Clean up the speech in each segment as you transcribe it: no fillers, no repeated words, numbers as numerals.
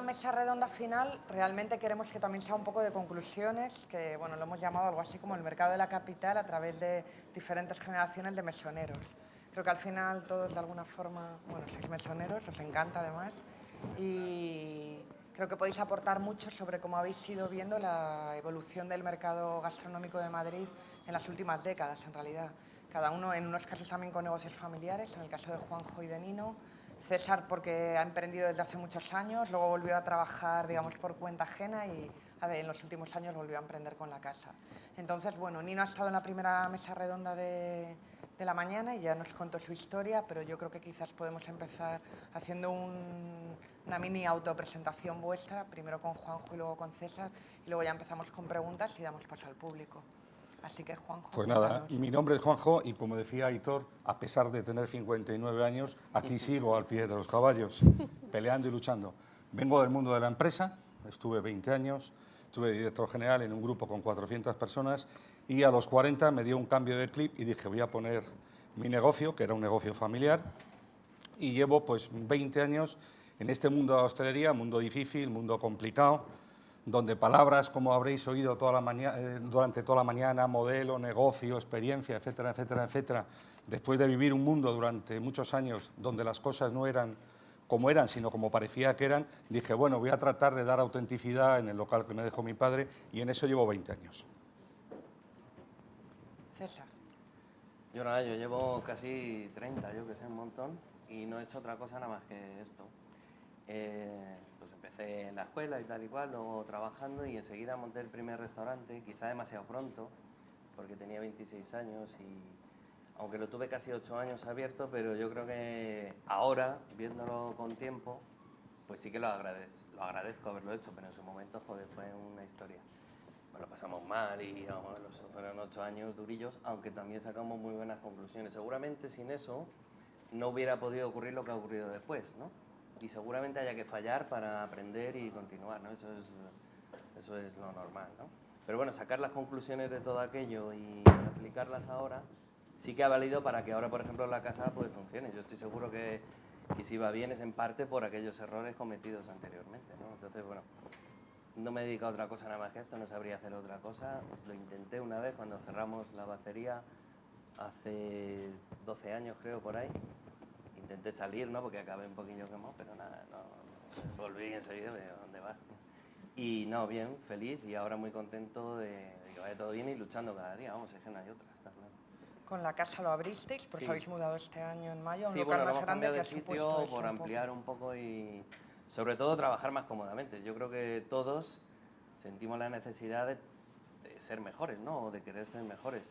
mesa redonda final realmente queremos que también sea un poco de conclusiones, que bueno, lo hemos llamado algo así como el mercado de la capital a través de diferentes generaciones de mesoneros. Creo que al final todos de alguna forma, bueno, sois mesoneros, os encanta además, y creo que podéis aportar mucho sobre cómo habéis ido viendo la evolución del mercado gastronómico de Madrid en las últimas décadas, en realidad. Cada uno, en unos casos también con negocios familiares, en el caso de Juanjo y de Nino. César porque ha emprendido desde hace muchos años, luego volvió a trabajar, digamos, por cuenta ajena y en los últimos años volvió a emprender con la casa. Entonces, bueno, Nino ha estado en la primera mesa redonda de la mañana y ya nos contó su historia, pero yo creo que quizás podemos empezar haciendo una mini autopresentación vuestra, primero con Juanjo y luego con César, y luego ya empezamos con preguntas y damos paso al público. Así que, Juanjo, pues nada, cuéntanos. mi nombre es Juanjo y como decía Aitor, a pesar de tener 59 años, aquí sigo al pie de los caballos, peleando y luchando. Vengo del mundo de la empresa, estuve 20 años, estuve director general en un grupo con 400 personas y a los 40 me dio un cambio de clip y dije voy a poner mi negocio, que era un negocio familiar, y llevo pues 20 años en este mundo de la hostelería, mundo difícil, mundo complicado, donde palabras como habréis oído durante toda la mañana, modelo, negocio, experiencia, etcétera, etcétera, etcétera, después de vivir un mundo durante muchos años donde las cosas no eran como eran, sino como parecía que eran, dije, bueno, voy a tratar de dar autenticidad en el local que me dejó mi padre y en eso llevo 20 años. César. Yo nada, yo llevo casi 30, yo que sé, un montón, y no he hecho otra cosa nada más que esto. Pues empecé en la escuela y tal y cual, luego trabajando y enseguida monté el primer restaurante, quizá demasiado pronto, porque tenía 26 años y aunque lo tuve casi 8 años abierto, pero yo creo que ahora, viéndolo con tiempo, pues sí que lo agradezco haberlo hecho, pero en su momento, joder, fue una historia. Bueno, lo pasamos mal y vamos, fueron 8 años durillos, aunque también sacamos muy buenas conclusiones. Seguramente sin eso no hubiera podido ocurrir lo que ha ocurrido después, ¿no? Y seguramente haya que fallar para aprender y continuar, ¿no? Eso es lo normal, ¿no? Pero bueno, sacar las conclusiones de todo aquello y aplicarlas ahora sí que ha valido para que ahora, por ejemplo, la casa pues funcione. Yo estoy seguro que si va bien es en parte por aquellos errores cometidos anteriormente, ¿no? Entonces, bueno, no me he dedicado a otra cosa nada más que esto, no sabría hacer otra cosa. Lo intenté una vez cuando cerramos la bacería hace 12 años, creo, por ahí. Intenté salir, ¿no? Porque acabé un poquillo quemado, pero nada, no, volví enseguida, de ¿dónde vas? Y no, bien, feliz y ahora muy contento de que vaya todo bien y luchando cada día. Vamos, es que no hay otra, está claro. Con la casa lo abristeis, porque Sí. os habéis mudado este año en mayo a un Sí, local bueno, lo más hemos grande cambiado que de ha supuesto sitio eso por un ampliar un poco y sobre todo trabajar más cómodamente. Yo creo que todos sentimos la necesidad de ser mejores, ¿no? O de querer ser mejores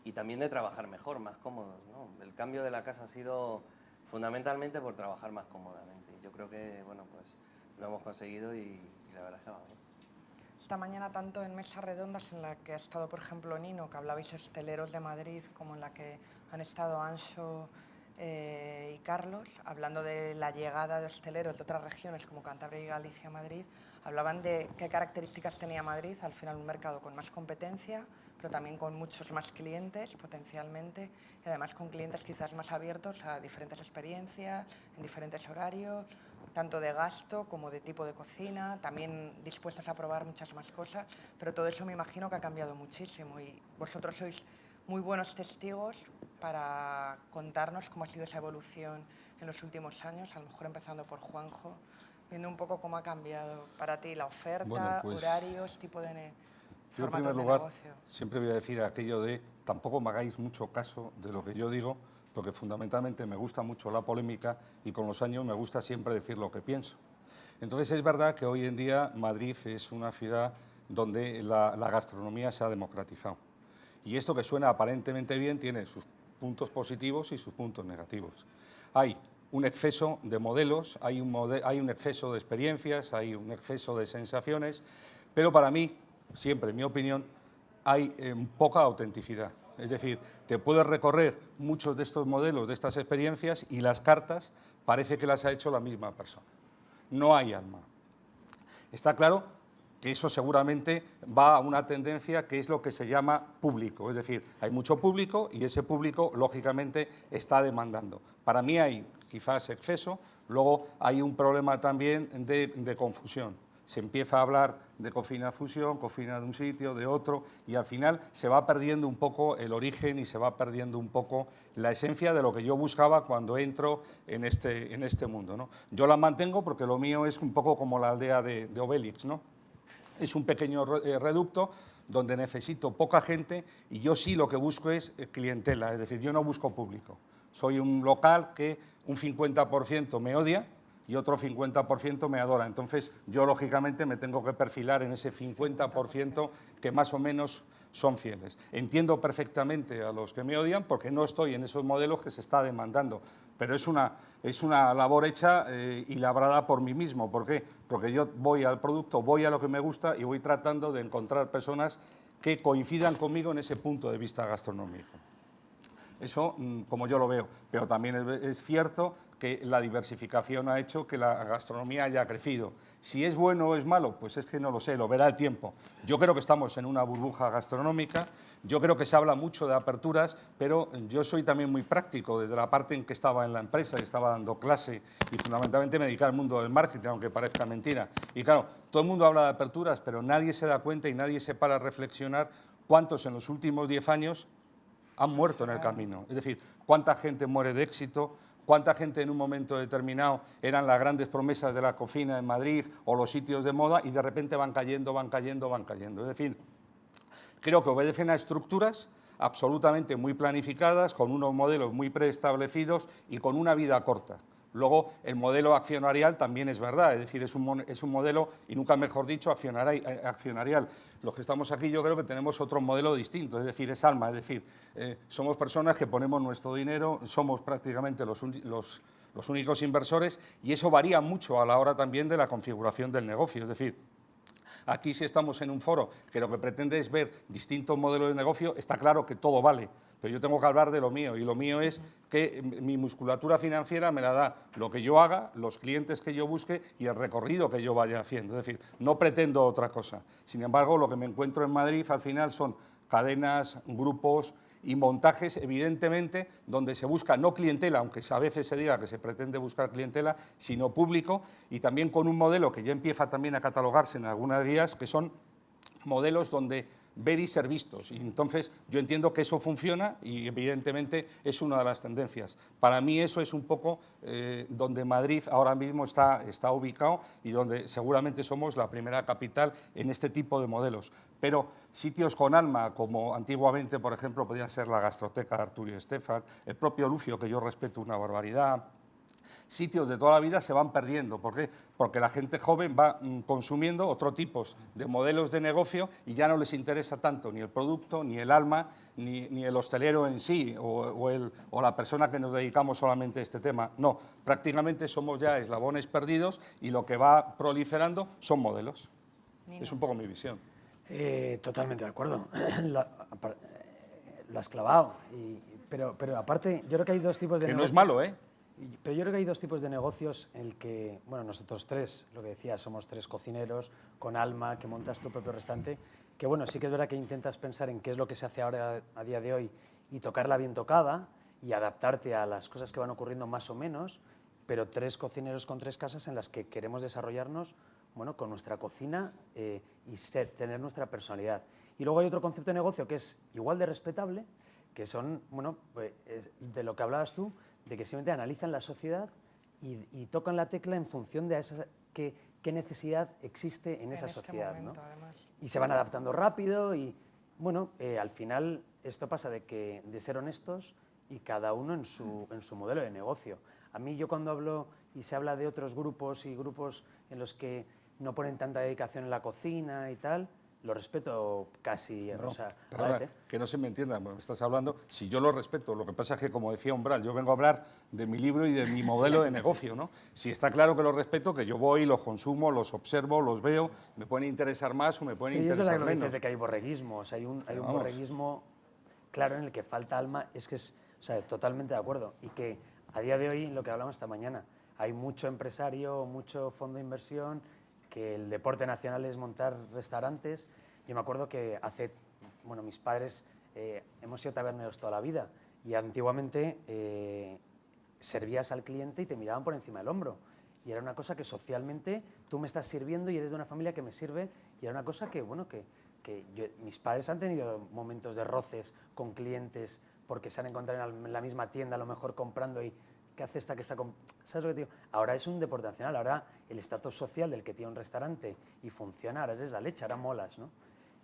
y también de trabajar mejor, más cómodos, ¿no? El cambio de la casa ha sido fundamentalmente por trabajar más cómodamente. Y yo creo que, bueno, pues lo hemos conseguido y la verdad es que va bien. Esta mañana, tanto en mesas redondas en la que ha estado, por ejemplo, Nino, que hablabais hosteleros de Madrid, como en la que han estado Anxo y Carlos, hablando de la llegada de hosteleros de otras regiones como Cantabria y Galicia a Madrid, hablaban de qué características tenía Madrid, al final un mercado con más competencia, pero también con muchos más clientes potencialmente, y además con clientes quizás más abiertos a diferentes experiencias, en diferentes horarios, tanto de gasto como de tipo de cocina, también dispuestos a probar muchas más cosas, pero todo eso me imagino que ha cambiado muchísimo y vosotros sois muy buenos testigos para contarnos cómo ha sido esa evolución en los últimos años, a lo mejor empezando por Juanjo, viendo un poco cómo ha cambiado para ti la oferta, Bueno, pues, horarios, tipo de yo en formatos primer de lugar negocio. siempre voy a decir aquello de tampoco me hagáis mucho caso de lo que yo digo, porque fundamentalmente me gusta mucho la polémica y con los años me gusta siempre decir lo que pienso. Entonces es verdad que hoy en día Madrid es una ciudad donde la gastronomía se ha democratizado. Y esto que suena aparentemente bien tiene sus puntos positivos y sus puntos negativos. Hay un exceso de modelos, hay un exceso de experiencias, hay un exceso de sensaciones, pero para mí, siempre en mi opinión, hay poca autenticidad. Es decir, te puedes recorrer muchos de estos modelos, de estas experiencias, y las cartas parece que las ha hecho la misma persona. No hay alma. Está claro que eso seguramente va a una tendencia que es lo que se llama público, es decir, hay mucho público y ese público lógicamente está demandando. Para mí hay quizás exceso, luego hay un problema también de confusión. Se empieza a hablar de cocina fusión, cocina de un sitio, de otro, y al final se va perdiendo un poco el origen y se va perdiendo un poco la esencia de lo que yo buscaba cuando entro en este mundo, ¿no? Yo la mantengo porque lo mío es un poco como la aldea de Obélix, ¿no? Es un pequeño reducto donde necesito poca gente y yo sí lo que busco es clientela, es decir, yo no busco público. Soy un local que un 50% me odia y otro 50% me adora. Entonces, yo lógicamente me tengo que perfilar en ese 50% que más o menos son fieles. Entiendo perfectamente a los que me odian porque no estoy en esos modelos que se está demandando, pero es una labor hecha y labrada por mí mismo. ¿Por qué? Porque yo voy al producto, voy a lo que me gusta y voy tratando de encontrar personas que coincidan conmigo en ese punto de vista gastronómico. Eso como yo lo veo, pero también es cierto que la diversificación ha hecho que la gastronomía haya crecido. Si es bueno o es malo, pues es que no lo sé, lo verá el tiempo. Yo creo que estamos en una burbuja gastronómica, yo creo que se habla mucho de aperturas, pero yo soy también muy práctico, desde la parte en que estaba en la empresa, y estaba dando clase y fundamentalmente me dediqué al mundo del marketing, aunque parezca mentira. Y claro, todo el mundo habla de aperturas, pero nadie se da cuenta y nadie se para a reflexionar cuántos en los últimos 10 años han muerto en el camino. Es decir, cuánta gente muere de éxito, cuánta gente en un momento determinado eran las grandes promesas de la cocina en Madrid o los sitios de moda y de repente van cayendo, van cayendo, van cayendo. Es decir, creo que obedecen a estructuras absolutamente muy planificadas, con unos modelos muy preestablecidos y con una vida corta. Luego, el modelo accionarial también es verdad, es decir, es un modelo, y nunca mejor dicho, accionarial. Los que estamos aquí yo creo que tenemos otro modelo distinto, es decir, es alma, es decir, somos personas que ponemos nuestro dinero, somos prácticamente los únicos inversores y eso varía mucho a la hora también de la configuración del negocio, es decir, aquí si estamos en un foro que lo que pretende es ver distintos modelos de negocio, está claro que todo vale, pero yo tengo que hablar de lo mío y lo mío es que mi musculatura financiera me la da lo que yo haga, los clientes que yo busque y el recorrido que yo vaya haciendo. Es decir, no pretendo otra cosa. Sin embargo, lo que me encuentro en Madrid al final son cadenas, grupos y montajes, evidentemente, donde se busca no clientela, aunque a veces se diga que se pretende buscar clientela, sino público, y también con un modelo que ya empieza también a catalogarse en algunas guías, que son modelos donde ver y ser vistos. Y entonces yo entiendo que eso funciona y evidentemente es una de las tendencias. Para mí eso es un poco donde Madrid ahora mismo está ubicado y donde seguramente somos la primera capital en este tipo de modelos. Pero sitios con alma, como antiguamente, por ejemplo, podía ser la Gastroteca de Arturo y Estefan, el propio Lucio, que yo respeto una barbaridad, sitios de toda la vida se van perdiendo. ¿Por qué? Porque la gente joven va consumiendo otro tipo de modelos de negocio y ya no les interesa tanto ni el producto, ni el alma, ni el hostelero en sí o la persona que nos dedicamos solamente a este tema. No, prácticamente somos ya eslabones perdidos y lo que va proliferando son modelos. Nino. Es un poco mi visión. Totalmente de acuerdo. Lo has clavado. Pero aparte, yo creo que hay dos tipos de negocios. Que no es malo, ¿eh? Pero yo creo que hay dos tipos de negocios en el que, bueno, nosotros tres, lo que decía, somos tres cocineros con alma, que montas tu propio restaurante, que bueno, sí que es verdad que intentas pensar en qué es lo que se hace ahora a día de hoy y tocarla bien tocada y adaptarte a las cosas que van ocurriendo más o menos, pero tres cocineros con tres casas en las que queremos desarrollarnos, bueno, con nuestra cocina y tener nuestra personalidad. Y luego hay otro concepto de negocio que es igual de respetable, que son, bueno, de lo que hablabas tú, de que simplemente analizan la sociedad y tocan la tecla en función de qué necesidad existe en esa sociedad, momento, ¿no? Además. Y se van adaptando rápido y, bueno, al final esto pasa de ser honestos y cada uno en su modelo de negocio. A mí yo cuando hablo y se habla de otros grupos y grupos en los que no ponen tanta dedicación en la cocina y tal, lo respeto casi, no, o sea, perdona, que no se me entienda, me estás hablando, si yo lo respeto, lo que pasa es que, como decía Umbral, yo vengo a hablar de mi libro y de mi modelo de negocio, ¿no? Si está claro que lo respeto, que yo voy, los consumo, los observo, los veo, me pueden interesar más o me pueden interesar menos. Dices de que hay borreguismo, o sea, hay un borreguismo claro en el que falta alma, o sea, totalmente de acuerdo, y que a día de hoy, lo que hablamos esta mañana, hay mucho empresario, mucho fondo de inversión que el deporte nacional es montar restaurantes. Yo me acuerdo que mis padres hemos sido taberneros toda la vida y antiguamente servías al cliente y te miraban por encima del hombro. Y era una cosa que socialmente tú me estás sirviendo y eres de una familia que me sirve, y era una cosa que, bueno, mis padres han tenido momentos de roces con clientes porque se han encontrado en la misma tienda, a lo mejor comprando y ¿qué hace esta que está con...? ¿Sabes lo que te digo? Ahora es un deporte nacional, ahora el estatus social del que tiene un restaurante y funciona, ahora eres la leche, ahora molas, ¿no?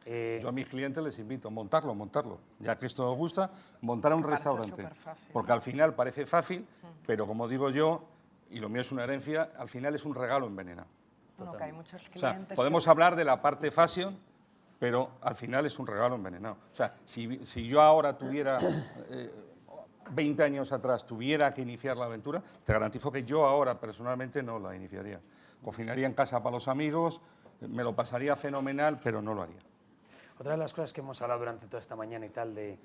Yo a mis clientes les invito a montarlo. Ya que esto nos gusta, montar un restaurante. Porque al final parece fácil, pero como digo yo, y lo mío es una herencia, al final es un regalo envenenado. Bueno, que hay muchos O sea, clientes... podemos hablar de la parte fashion, pero al final es un regalo envenenado. O sea, si yo ahora tuviera, 20 años atrás, tuviera que iniciar la aventura, te garantizo que yo ahora personalmente no la iniciaría. Cocinaría en casa para los amigos, me lo pasaría fenomenal, pero no lo haría. Otra de las cosas que hemos hablado durante toda esta mañana y tal, de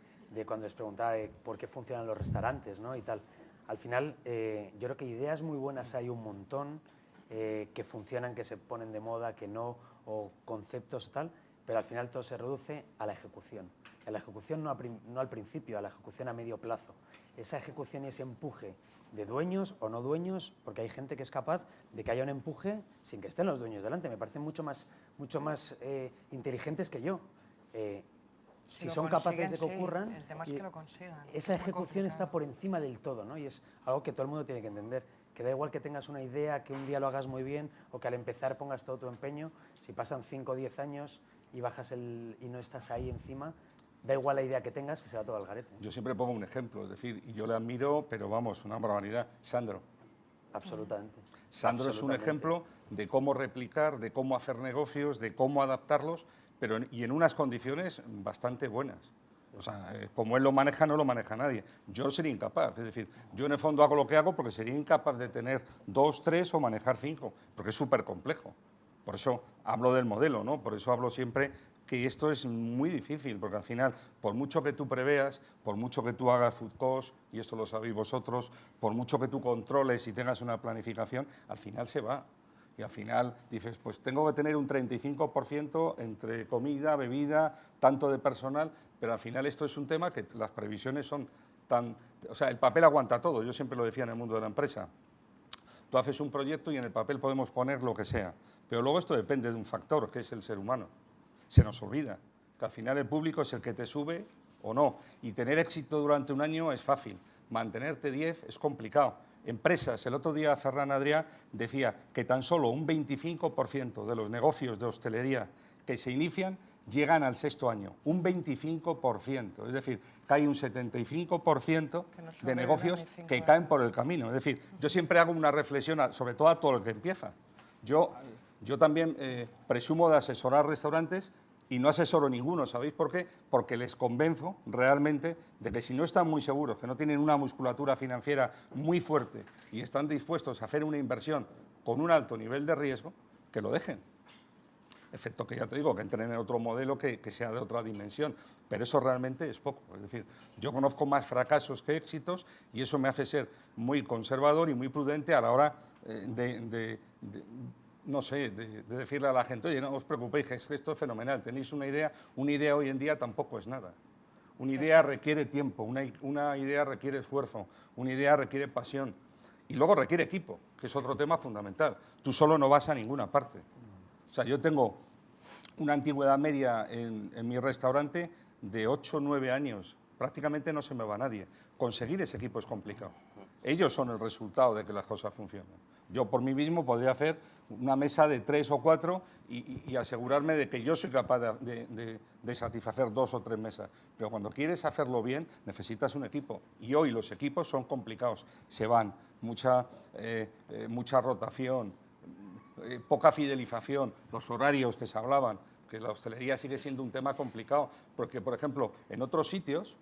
cuando les preguntaba por qué funcionan los restaurantes, ¿no? Y tal, al final yo creo que ideas muy buenas hay un montón, que funcionan, que se ponen de moda, que no, o conceptos tal, pero al final todo se reduce a la ejecución. A la ejecución no al principio, a la ejecución a medio plazo. Esa ejecución y ese empuje de dueños o no dueños, porque hay gente que es capaz de que haya un empuje sin que estén los dueños delante. Me parecen mucho más inteligentes que yo. Si son capaces de que ocurran, el tema es que lo consigan. esa ejecución está por encima del todo, ¿no? Y es algo que todo el mundo tiene que entender, que da igual que tengas una idea, que un día lo hagas muy bien o que al empezar pongas todo tu empeño, si pasan 5 o 10 años y y no estás ahí encima, da igual la idea que tengas, que se va todo al garete. Yo siempre pongo un ejemplo, es decir, y yo le admiro, pero vamos, una barbaridad, Sandro. Absolutamente. Sandro es un ejemplo de cómo replicar, de cómo hacer negocios, de cómo adaptarlos, y en unas condiciones bastante buenas. O sea, como él lo maneja, no lo maneja nadie. Yo sería incapaz, es decir, yo en el fondo hago lo que hago porque sería incapaz de tener 2, 3 o manejar 5, porque es súper complejo. Por eso hablo del modelo, ¿no? Por eso hablo siempre que esto es muy difícil, porque al final, por mucho que tú preveas, por mucho que tú hagas food cost, y esto lo sabéis vosotros, por mucho que tú controles y tengas una planificación, al final se va. Y al final dices, pues tengo que tener un 35% entre comida, bebida, tanto de personal, pero al final esto es un tema que las previsiones son tan... O sea, el papel aguanta todo, yo siempre lo decía en el mundo de la empresa. Tú haces un proyecto y en el papel podemos poner lo que sea, pero luego esto depende de un factor, que es el ser humano. Se nos olvida que al final el público es el que te sube o no, y tener éxito durante un año es fácil, mantenerte 10 es complicado. Empresas, el otro día Ferran Adrià decía que tan solo un 25% de los negocios de hostelería que se inician llegan al 6.º año, un 25%, es decir, que hay un 75% de negocios que caen por el camino. Es decir, yo siempre hago una reflexión, sobre todo a todo el que empieza. Yo también presumo de asesorar restaurantes y no asesoro ninguno, ¿sabéis por qué? Porque les convenzo realmente de que si no están muy seguros, que no tienen una musculatura financiera muy fuerte y están dispuestos a hacer una inversión con un alto nivel de riesgo, que lo dejen. Excepto que ya te digo, que entren en otro modelo que sea de otra dimensión, pero eso realmente es poco. Es decir, yo conozco más fracasos que éxitos y eso me hace ser muy conservador y muy prudente a la hora no sé, de decirle a la gente, oye, no os preocupéis, que esto es fenomenal, tenéis una idea hoy en día tampoco es nada. Una idea requiere tiempo, una idea requiere esfuerzo, una idea requiere pasión y luego requiere equipo, que es otro tema fundamental. Tú solo no vas a ninguna parte. O sea, yo tengo una antigüedad media en mi restaurante de 8 o 9 años, prácticamente no se me va nadie. Conseguir ese equipo es complicado. Ellos son el resultado de que las cosas funcionen. Yo por mí mismo podría hacer una mesa de 3 o 4 y asegurarme de que yo soy capaz de satisfacer 2 o 3 mesas. Pero cuando quieres hacerlo bien, necesitas un equipo. Y hoy los equipos son complicados. Se van, mucha rotación, poca fidelización, los horarios que se hablaban, que la hostelería sigue siendo un tema complicado. Porque, por ejemplo, en otros sitios,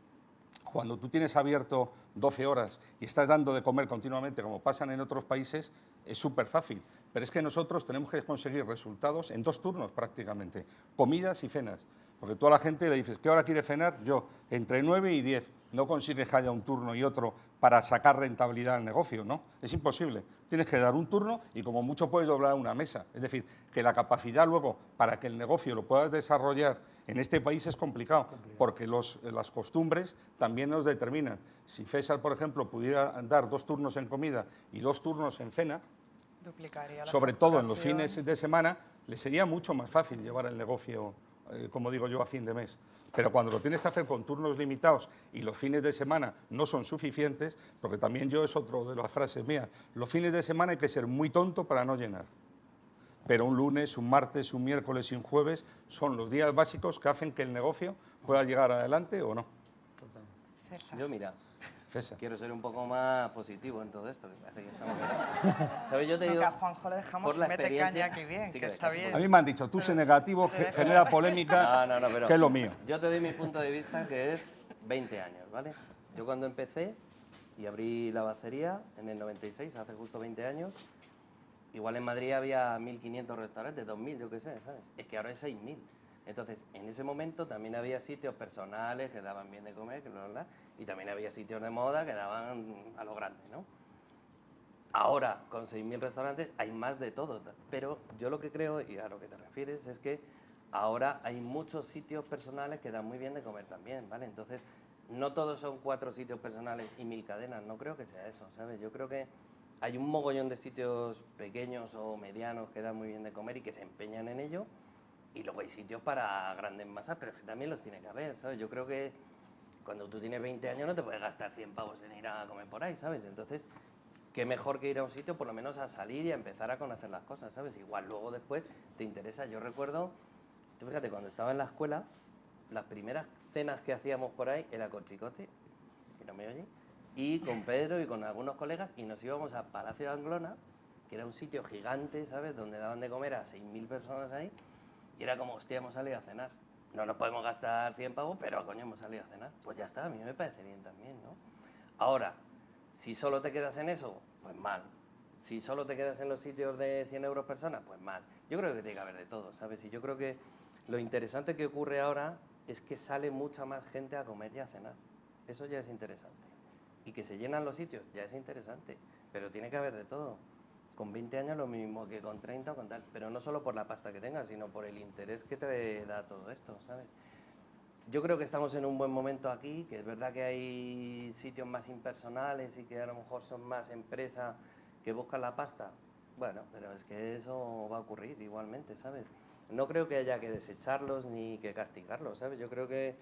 cuando tú tienes abierto 12 horas y estás dando de comer continuamente, como pasan en otros países, es súper fácil. Pero es que nosotros tenemos que conseguir resultados en 2 turnos prácticamente, comidas y cenas. Porque tú a la gente le dices, ¿qué hora quieres cenar? Yo, entre 9 y 10. No consigues que haya un turno y otro para sacar rentabilidad al negocio, ¿no? Es imposible. Tienes que dar un turno y como mucho puedes doblar una mesa. Es decir, que la capacidad luego para que el negocio lo puedas desarrollar en este país es complicado, porque las costumbres también nos determinan. Si César, por ejemplo, pudiera dar 2 turnos en comida y 2 turnos en cena, Duplicaría la sobre todo en los facturación. fines de semana, le sería mucho más fácil llevar el negocio, como digo yo, a fin de mes. Pero cuando lo tienes que hacer con turnos limitados y los fines de semana no son suficientes, porque también yo es otro de las frases mías, los fines de semana hay que ser muy tonto para no llenar. Pero un lunes, un martes, un miércoles y un jueves son los días básicos que hacen que el negocio pueda llegar adelante o no. César. Yo, mira, César. quiero ser un poco más positivo en todo esto, que parece que estamos... ¿Sabes? Yo te No, digo... que a Juanjo le dejamos por la y mete experiencia- caña aquí bien, Sí que que está casi bien. A mí me han dicho, tú sé negativo, que genera polémica, No, pero que es lo mío. yo te doy mi punto de vista, que es 20 años, ¿vale? Yo cuando empecé y abrí la bacería en el 96, hace justo 20 años, igual en Madrid había 1.500 restaurantes, 2.000, yo qué sé, ¿sabes? Es que ahora es 6.000. Entonces, en ese momento también había sitios personales que daban bien de comer, que bla, bla, bla, y también había sitios de moda que daban a lo grande, ¿no? Ahora, con 6.000 restaurantes, hay más de todo. Pero yo lo que creo, y a lo que te refieres, es que ahora hay muchos sitios personales que dan muy bien de comer también, ¿vale? Entonces, no todos son 4 sitios personales y 1.000 cadenas, no creo que sea eso, ¿sabes? Yo creo que hay un mogollón de sitios pequeños o medianos que dan muy bien de comer y que se empeñan en ello, y luego hay sitios para grandes masas, pero es que también los tiene que haber, ¿sabes? Yo creo que cuando tú tienes 20 años no te puedes gastar 100 pavos en ir a comer por ahí, ¿sabes? Entonces, qué mejor que ir a un sitio, por lo menos a salir y a empezar a conocer las cosas, ¿sabes? Igual luego después te interesa. Yo recuerdo, tú fíjate, cuando estaba en la escuela, las primeras cenas que hacíamos por ahí era con Chicote, que no me oye, y con Pedro y con algunos colegas, y nos íbamos a Palacio de Anglona, que era un sitio gigante, ¿sabes?, donde daban de comer a 6.000 personas ahí, y era como, hostia, hemos salido a cenar. No nos podemos gastar 100 pavos, pero coño, hemos salido a cenar. Pues ya está, a mí me parece bien también, ¿no? Ahora, si solo te quedas en eso, pues mal. Si solo te quedas en los sitios de 100 euros persona, pues mal. Yo creo que tiene que haber de todo, ¿sabes? Y yo creo que lo interesante que ocurre ahora es que sale mucha más gente a comer y a cenar. Eso ya es interesante. Y que se llenan los sitios, ya es interesante. Pero tiene que haber de todo. Con 20 años lo mismo que con 30 o con tal. Pero no solo por la pasta que tengas, sino por el interés que te da todo esto, ¿sabes? Yo creo que estamos en un buen momento aquí, que es verdad que hay sitios más impersonales y que a lo mejor son más empresas que buscan la pasta. Bueno, pero es que eso va a ocurrir igualmente, ¿sabes? No creo que haya que desecharlos ni que castigarlos, ¿sabes? Yo creo que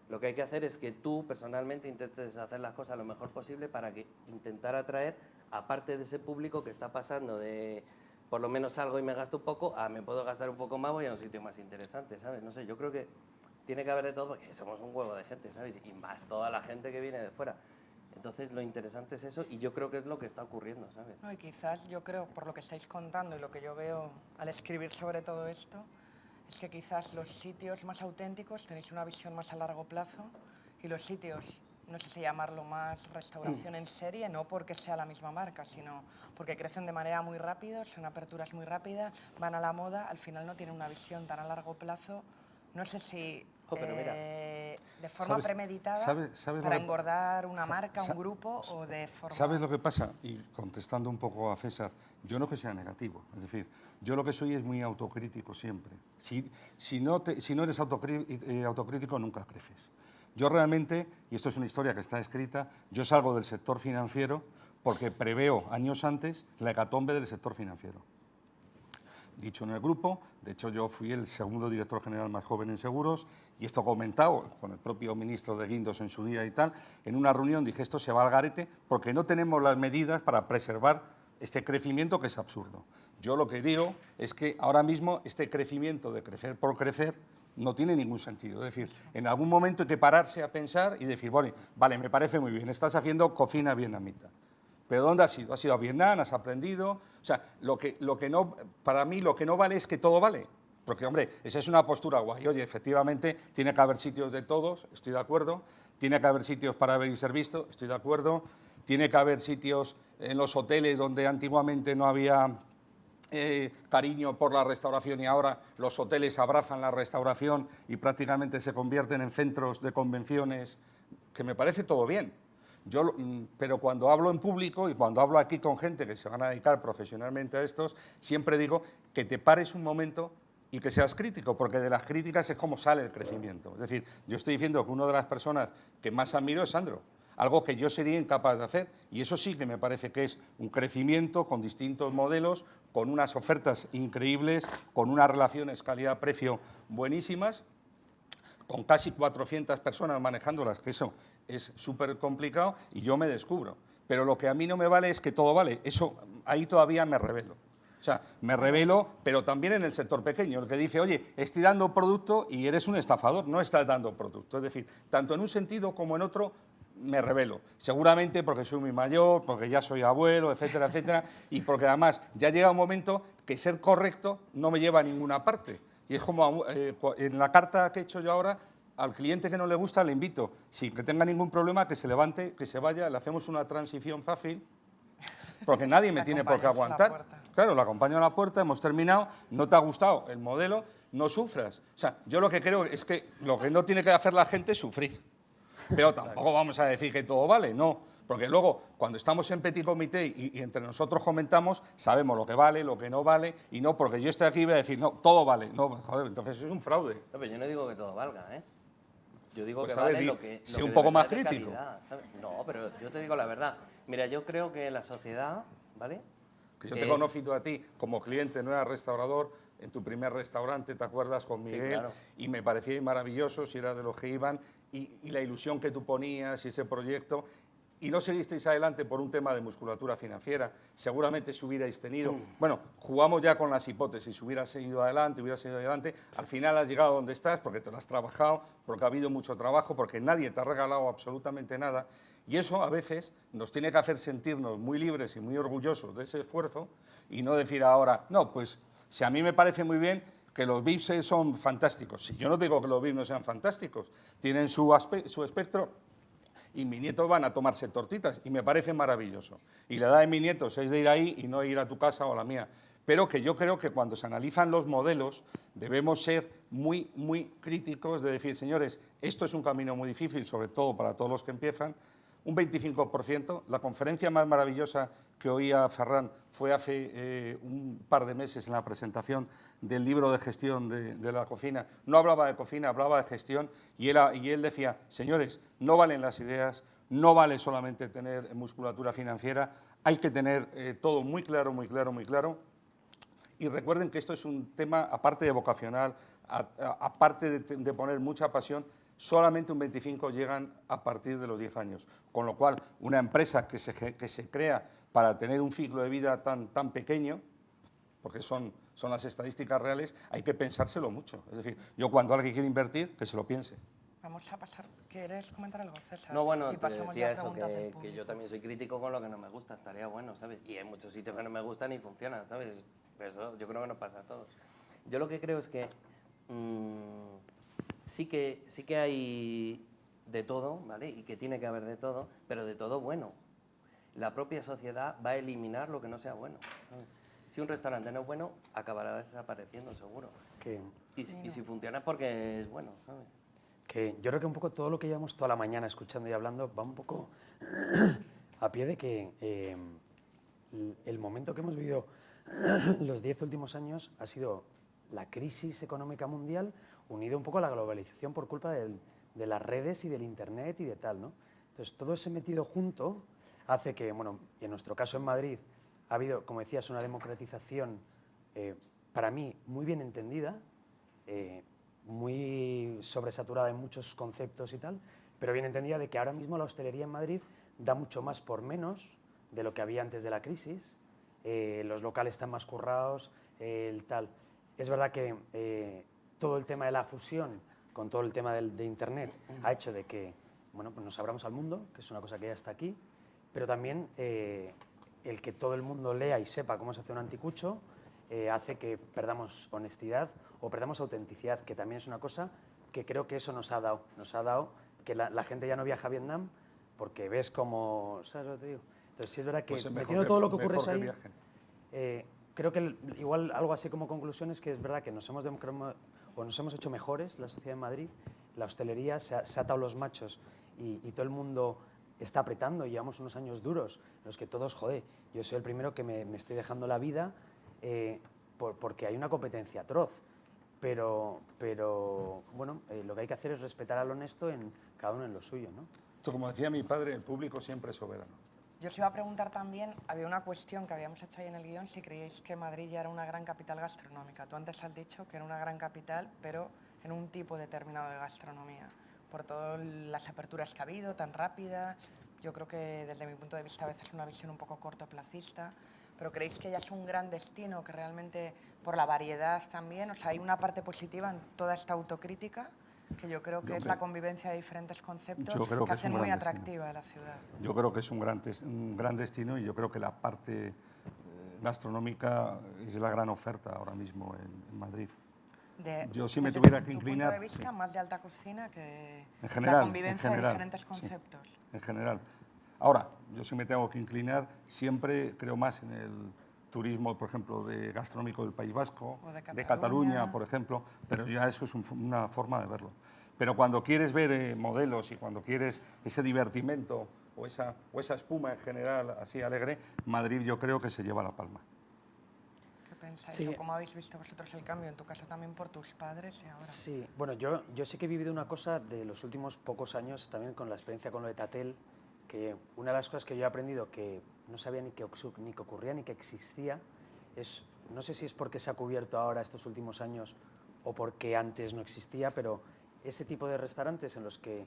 lo que hay que hacer es que tú personalmente intentes hacer las cosas lo mejor posible para que intentar atraer, aparte de ese público que está pasando de por lo menos salgo y me gasto un poco, a me puedo gastar un poco más, voy a un sitio más interesante, ¿sabes? No sé, yo creo que tiene que haber de todo porque somos un huevo de gente, ¿sabes? Y más toda la gente que viene de fuera. Entonces, lo interesante es eso y yo creo que es lo que está ocurriendo, ¿sabes? No, y quizás yo creo, por lo que estáis contando y lo que yo veo al escribir sobre todo esto, es que quizás los sitios más auténticos tenéis una visión más a largo plazo y los sitios, no sé si llamarlo más restauración en serie, no porque sea la misma marca, sino porque crecen de manera muy rápida, son aperturas muy rápidas, van a la moda, al final no tienen una visión tan a largo plazo. No sé si pero mira, de forma premeditada sabes para lo que- engordar una marca, un grupo o de forma... ¿Sabes lo que pasa? Y contestando un poco a César, yo no que sea negativo, es decir, yo lo que soy es muy autocrítico siempre. Si no eres autocrítico, nunca creces. Yo realmente, y esto es una historia que está escrita, yo salgo del sector financiero porque preveo años antes la hecatombe del sector financiero. Dicho en el grupo, de hecho yo fui el segundo director general más joven en seguros y esto comentado con el propio ministro de Guindos en su día y tal, en una reunión dije esto se va al garete porque no tenemos las medidas para preservar este crecimiento que es absurdo. Yo lo que digo es que ahora mismo este crecimiento de crecer por crecer no tiene ningún sentido. Es decir, en algún momento hay que pararse a pensar y decir, bueno, vale, me parece muy bien, estás haciendo cocina vietnamita. ¿Pero dónde has ido? ¿Has ido a Vietnam? ¿Has aprendido? O sea, para mí lo que no vale es que todo vale. Porque, hombre, esa es una postura guay. Oye, efectivamente, tiene que haber sitios de todos, estoy de acuerdo. Tiene que haber sitios para ver y ser visto, estoy de acuerdo. Tiene que haber sitios en los hoteles donde antiguamente no había cariño por la restauración y ahora los hoteles abrazan la restauración y prácticamente se convierten en centros de convenciones, que me parece todo bien. Pero cuando hablo en público y cuando hablo aquí con gente que se van a dedicar profesionalmente a estos, siempre digo que te pares un momento y que seas crítico, porque de las críticas es como sale el crecimiento. Es decir, yo estoy diciendo que una de las personas que más admiro es Sandro, algo que yo sería incapaz de hacer, y eso sí que me parece que es un crecimiento con distintos modelos, con unas ofertas increíbles, con unas relaciones calidad-precio buenísimas, con casi 400 personas manejándolas, que eso es súper complicado, y yo me descubro. Pero lo que a mí no me vale es que todo vale, eso ahí todavía me revelo. O sea, me revelo, pero también en el sector pequeño, el que dice, oye, estoy dando producto y eres un estafador, no estás dando producto. Es decir, tanto en un sentido como en otro, me revelo. Seguramente porque soy muy mayor, porque ya soy abuelo, etcétera, etcétera, y porque además ya llega un momento que ser correcto no me lleva a ninguna parte. Y es como en la carta que he hecho yo ahora, al cliente que no le gusta le invito, sin que tenga ningún problema, que se levante, que se vaya, le hacemos una transición fácil, porque nadie me tiene por qué aguantar. Claro, la acompaño a la puerta, hemos terminado, no te ha gustado el modelo, no sufras. O sea, yo lo que creo es que lo que no tiene que hacer la gente es sufrir. Pero tampoco vamos a decir que todo vale, no. Porque luego, cuando estamos en petit comité y entre nosotros comentamos, sabemos lo que vale, lo que no vale, y no porque yo esté aquí y voy a decir, no, todo vale. No, joder, entonces es un fraude. No, pero yo no digo que todo valga, ¿eh? Yo digo Pues que a ver, vale lo que... sé lo un que poco de más verdad es de crítico. calidad, ¿sabes? No, pero yo te digo la verdad. Mira, yo creo que la sociedad, ¿vale? Que yo te he conocido a ti como cliente, no era restaurador, en tu primer restaurante, ¿te acuerdas? Con Miguel, claro. Y me parecía maravilloso, si era de los que iban, y la ilusión que tú ponías y ese proyecto, y no seguisteis adelante por un tema de musculatura financiera, seguramente si hubierais tenido, bueno, jugamos ya con las hipótesis, si hubieras seguido adelante, al final has llegado donde estás porque te lo has trabajado, porque ha habido mucho trabajo, porque nadie te ha regalado absolutamente nada, y eso a veces nos tiene que hacer sentirnos muy libres y muy orgullosos de ese esfuerzo, y no decir ahora, no, pues si a mí me parece muy bien que los VIPs son fantásticos, si yo no digo que los VIPs no sean fantásticos, tienen su espectro, y mis nietos van a tomarse tortitas y me parece maravilloso. Y la edad de mis nietos es de ir ahí y no ir a tu casa o a la mía. Pero que yo creo que cuando se analizan los modelos debemos ser muy, muy críticos de decir, señores, esto es un camino muy difícil, sobre todo para todos los que empiezan, un 25%. La conferencia más maravillosa que oía Ferran fue hace un par de meses en la presentación del libro de gestión de la cocina. No hablaba de cocina, hablaba de gestión y él decía, señores, no valen las ideas, no vale solamente tener musculatura financiera, hay que tener todo muy claro, muy claro, muy claro. Y recuerden que esto es un tema, aparte de vocacional, aparte de poner mucha pasión, solamente un 25 llegan a partir de los 10 años. Con lo cual, una empresa que se crea para tener un ciclo de vida tan pequeño, porque son las estadísticas reales, hay que pensárselo mucho. Es decir, yo cuando alguien quiere invertir, que se lo piense. Vamos a pasar. ¿Quieres comentar algo, César? No, bueno, y te pasamos decía ya a eso, preguntas del que público. yo también soy crítico con lo que no me gusta, estaría bueno, ¿sabes? Y hay muchos sitios que no me gustan y funcionan, ¿sabes? Eso yo creo que nos pasa a todos. Yo lo que creo es que sí que hay de todo, ¿vale? Y que tiene que haber de todo, pero de todo bueno. La propia sociedad va a eliminar lo que no sea bueno, ¿sabes? Si un restaurante no es bueno, acabará desapareciendo, seguro. Y si funciona es porque es bueno, ¿sabes? Que yo creo que un poco todo lo que llevamos toda la mañana escuchando y hablando va un poco a pie de que el momento que hemos vivido los 10 últimos años ha sido la crisis económica mundial unido un poco a la globalización por culpa de las redes y del internet y de tal, ¿no? Entonces todo ese metido junto hace que, bueno, en nuestro caso en Madrid ha habido, como decías, una democratización para mí muy bien entendida, muy sobresaturada en muchos conceptos y tal, pero bien entendida de que ahora mismo la hostelería en Madrid da mucho más por menos de lo que había antes de la crisis, los locales están más currados, el tal. Es verdad que todo el tema de la fusión con todo el tema de Internet ha hecho de que, bueno, pues nos abramos al mundo, que es una cosa que ya está aquí, pero también el que todo el mundo lea y sepa cómo se hace un anticucho hace que perdamos honestidad o perdamos autenticidad, que también es una cosa que creo que eso nos ha dado que la gente ya no viaja a Vietnam porque ves como, ¿sabes lo que te digo? Entonces sí es verdad que Pues metiendo todo lo que ocurre mejor ahí, viajen. creo que igual algo así como conclusión es que es verdad que nos hemos hecho mejores la sociedad de Madrid, la hostelería se ha atado los machos y todo el mundo está apretando, llevamos unos años duros en los que todos, joder, yo soy el primero que me estoy dejando la vida porque hay una competencia atroz, pero bueno, lo que hay que hacer es respetar al honesto en cada uno en lo suyo, ¿no? Esto, como decía mi padre, el público siempre es soberano. Yo os iba a preguntar también, había una cuestión que habíamos hecho ahí en el guión, si creíais que Madrid ya era una gran capital gastronómica. Tú antes has dicho que era una gran capital, pero en un tipo determinado de gastronomía. Por todas las aperturas que ha habido, tan rápidas, yo creo que desde mi punto de vista a veces es una visión un poco cortoplacista, pero ¿creéis que ya es un gran destino, que realmente por la variedad también, o sea, hay una parte positiva en toda esta autocrítica, que yo creo que es la convivencia de diferentes conceptos que hacen muy atractiva a la ciudad? Yo creo que es un gran destino y yo creo que la parte gastronómica es la gran oferta ahora mismo en Madrid. Yo si me tuviera que inclinar... punto de vista, sí, más de alta cocina que en general, la convivencia de diferentes conceptos. Sí, en general. Ahora, yo si me tengo que inclinar, siempre creo más en el turismo, por ejemplo, gastronómico del País Vasco, de Cataluña, por ejemplo, pero ya eso es una forma de verlo. Pero cuando quieres ver modelos y cuando quieres ese divertimento o esa espuma en general así alegre, Madrid yo creo que se lleva la palma. ¿Qué pensáis? Sí. ¿O cómo habéis visto vosotros el cambio? En tu caso también por tus padres y ahora. Sí, bueno, yo sí que he vivido una cosa de los últimos pocos años, también con la experiencia con lo de Tatel, que una de las cosas que yo he aprendido que no sabía ni que ocurría ni que existía, es, no sé si es porque se ha cubierto ahora estos últimos años o porque antes no existía, pero ese tipo de restaurantes en los que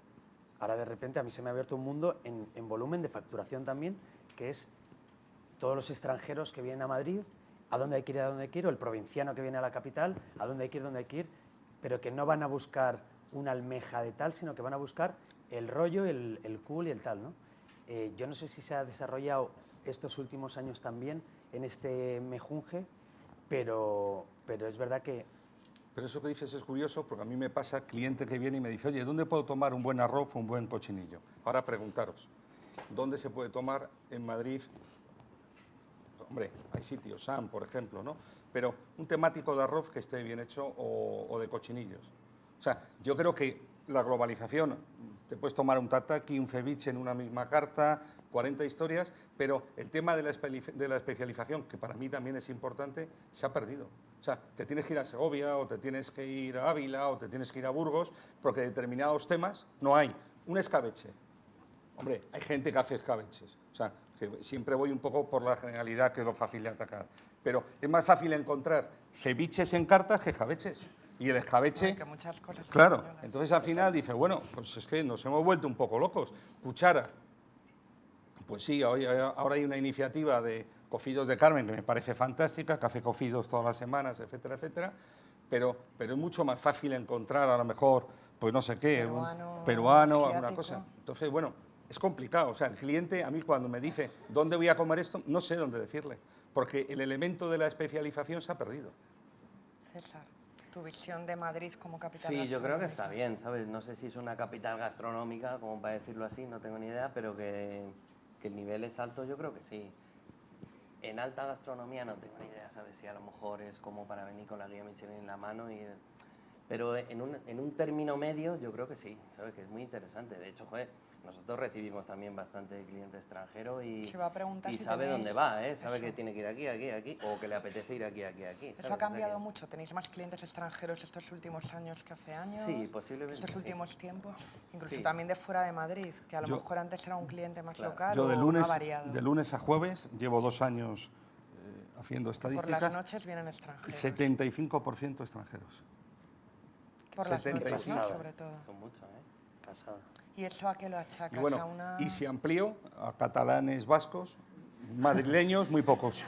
ahora de repente a mí se me ha abierto un mundo en volumen de facturación también, que es todos los extranjeros que vienen a Madrid, a dónde hay que ir, a dónde hay que ir, o el provinciano que viene a la capital, a dónde hay que ir, dónde hay que ir, pero que no van a buscar una almeja de tal, sino que van a buscar el rollo, el cool y el tal, ¿no? Yo no sé si se ha desarrollado estos últimos años también en este mejunje, pero es verdad que... Pero eso que dices es curioso porque a mí me pasa cliente que viene y me dice, oye, ¿dónde puedo tomar un buen arroz o un buen cochinillo? Ahora preguntaros, ¿dónde se puede tomar en Madrid? Hombre, hay sitios, Sam, por ejemplo, ¿no? Pero un temático de arroz que esté bien hecho o de cochinillos. O sea, yo creo que la globalización, te puedes tomar un tataki, un ceviche en una misma carta, 40 historias, pero el tema de la especialización, que para mí también es importante, se ha perdido. O sea, te tienes que ir a Segovia, o te tienes que ir a Ávila, o te tienes que ir a Burgos, porque determinados temas no hay. Un escabeche. Hombre, hay gente que hace escabeches. O sea, que siempre voy un poco por la generalidad, que es lo fácil de atacar. Pero es más fácil encontrar ceviches en cartas que escabeches. Y el escabeche, que muchas cosas claro, españolas. entonces al final dice, bueno, pues es que nos hemos vuelto un poco locos. Cuchara, pues sí, ahora hay una iniciativa de Cocidos de Carmen que me parece fantástica, café cocidos todas las semanas, etcétera, etcétera, pero es mucho más fácil encontrar a lo mejor, pues no sé qué, peruano, alguna cosa. Entonces, bueno, es complicado. O sea, el cliente, a mí cuando me dice, ¿dónde voy a comer esto? No sé dónde decirle, porque el elemento de la especialización se ha perdido. César, tu visión de Madrid como capital Sí, yo creo que gastronómica. está bien, ¿sabes? No sé si es una capital gastronómica, como para decirlo así, no tengo ni idea, pero que el nivel es alto, yo creo que sí. En alta gastronomía no tengo ni idea, ¿sabes? Si a lo mejor es como para venir con la guía Michelin en la mano y... Pero en un término medio yo creo que sí, ¿sabes? Que es muy interesante. De hecho, joder, nosotros recibimos también bastante cliente extranjero y sabe dónde va, ¿eh? Sabe que tiene que ir aquí, aquí, aquí, o que le apetece ir aquí, aquí, aquí. ¿Eso ha cambiado mucho? ¿Tenéis más clientes extranjeros estos últimos años que hace años? Sí, posiblemente estos sí. últimos tiempos, incluso Sí. también de fuera de Madrid, que a lo mejor antes era un cliente más local Yo o no ha variado. de lunes a jueves llevo 2 años haciendo Por estadísticas. las noches vienen extranjeros. 75% extranjeros. Por las noches, ¿no? Pasada. Sobre todo. Son muchos, ¿eh? Pasada. ¿Y eso a qué lo achacas? Y bueno, ¿A una...? y si amplío a catalanes, vascos, madrileños, muy pocos.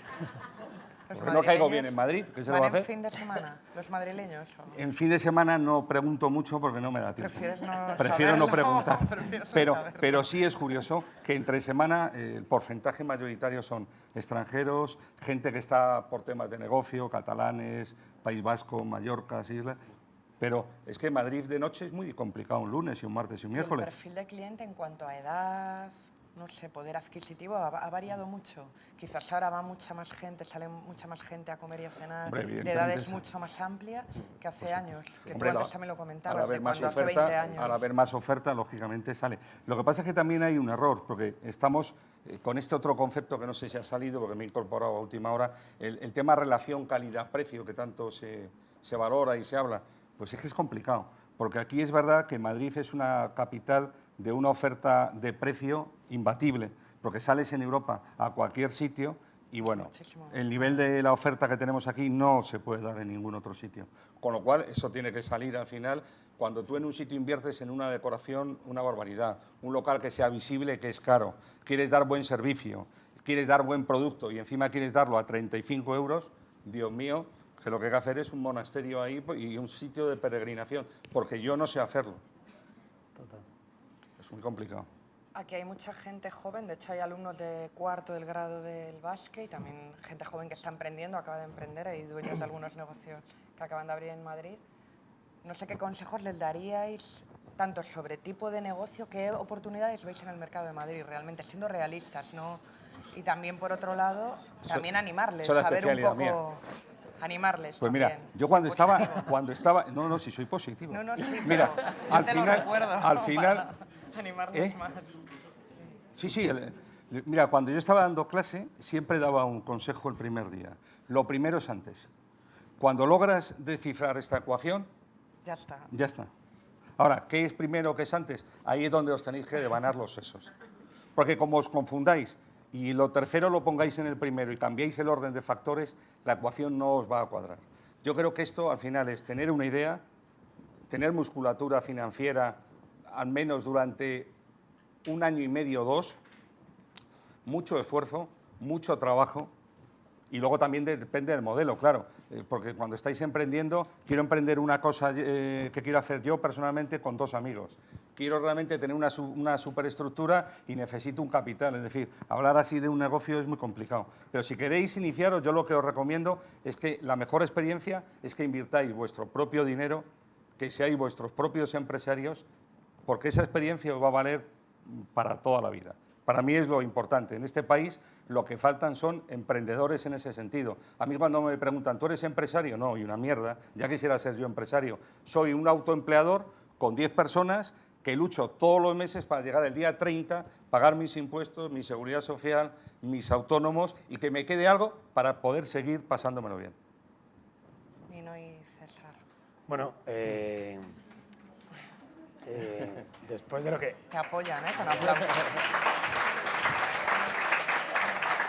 Los Porque no caigo madrileños bien en Madrid, ¿qué se lo va a ¿Van en hacer? fin de semana los madrileños? ¿O? En fin de semana no pregunto mucho porque no me da tiempo. ¿Prefieres no Prefiero no saberlo? preguntar. Prefieres no pero, saberlo. pero sí es curioso que entre semana el porcentaje mayoritario son extranjeros, gente que está por temas de negocio, catalanes, País Vasco, Mallorca, islas. Pero es que Madrid de noche es muy complicado un lunes y un martes y un ¿Y el miércoles. perfil de cliente en cuanto a edad, no sé, poder adquisitivo ha variado mucho. Quizás ahora va mucha más gente, sale mucha más gente a comer y a cenar Hombre, de evidentemente edades sí. mucho más amplias que hace años. Que Hombre, tú antes también lo comentabas, al haber de más cuando hace 20 oferta, años. al haber más oferta, lógicamente sale. Lo que pasa es que también hay un error, porque estamos con este otro concepto que no sé si ha salido, porque me he incorporado a última hora, el tema relación calidad-precio, que tanto se valora y se habla, pues es que es complicado, porque aquí es verdad que Madrid es una capital de una oferta de precio imbatible, porque sales en Europa a cualquier sitio y bueno, Muchísimo. el nivel de la oferta que tenemos aquí no se puede dar en ningún otro sitio. Con lo cual, eso tiene que salir al final. Cuando tú en un sitio inviertes en una decoración, una barbaridad, un local que sea visible, que es caro, quieres dar buen servicio, quieres dar buen producto y encima quieres darlo a 35 euros, Dios mío, que lo que hay que hacer es un monasterio ahí y un sitio de peregrinación, porque yo no sé hacerlo. Total. Es muy complicado. Aquí hay mucha gente joven, de hecho hay alumnos de cuarto del grado del básquet y también gente joven que está emprendiendo, acaba de emprender, hay dueños de algunos negocios que acaban de abrir en Madrid. No sé qué consejos les daríais, tanto sobre tipo de negocio, qué oportunidades veis en el mercado de Madrid, realmente siendo realistas, ¿no? Y también, por otro lado, también animarles, eso es la saber un especialidad poco... Animarles Pues mira, también. yo cuando estaba, no, si soy positivo. No, sí, mira, pero al te lo final, recuerdo, al final, para animarnos ¿eh? más. Sí, mira, cuando yo estaba dando clase, siempre daba un consejo el primer día. Lo primero es antes. Cuando logras descifrar esta ecuación, Ya está. ya está. Ahora, ¿qué es primero, qué es antes? Ahí es donde os tenéis que devanar los sesos. Porque como os confundáis y lo tercero lo pongáis en el primero y cambiáis el orden de factores, la ecuación no os va a cuadrar. Yo creo que esto al final es tener una idea, tener musculatura financiera, al menos durante 1 año y medio o 2, mucho esfuerzo, mucho trabajo y luego también depende del modelo, claro, porque cuando estáis emprendiendo, quiero emprender una cosa que quiero hacer yo personalmente con 2 amigos. Quiero realmente tener una superestructura y necesito un capital, es decir, hablar así de un negocio es muy complicado. Pero si queréis iniciaros, yo lo que os recomiendo es que la mejor experiencia es que invirtáis vuestro propio dinero, que seáis vuestros propios empresarios, porque esa experiencia os va a valer para toda la vida. Para mí es lo importante. En este país lo que faltan son emprendedores en ese sentido. A mí cuando me preguntan, ¿tú eres empresario? No, y una mierda, ya quisiera ser yo empresario. Soy un autoempleador con 10 personas que lucho todos los meses para llegar el día 30, pagar mis impuestos, mi seguridad social, mis autónomos y que me quede algo para poder seguir pasándomelo bien. Nino y César. Bueno, después de lo que... Te apoyan, ¿eh? Con aplausos.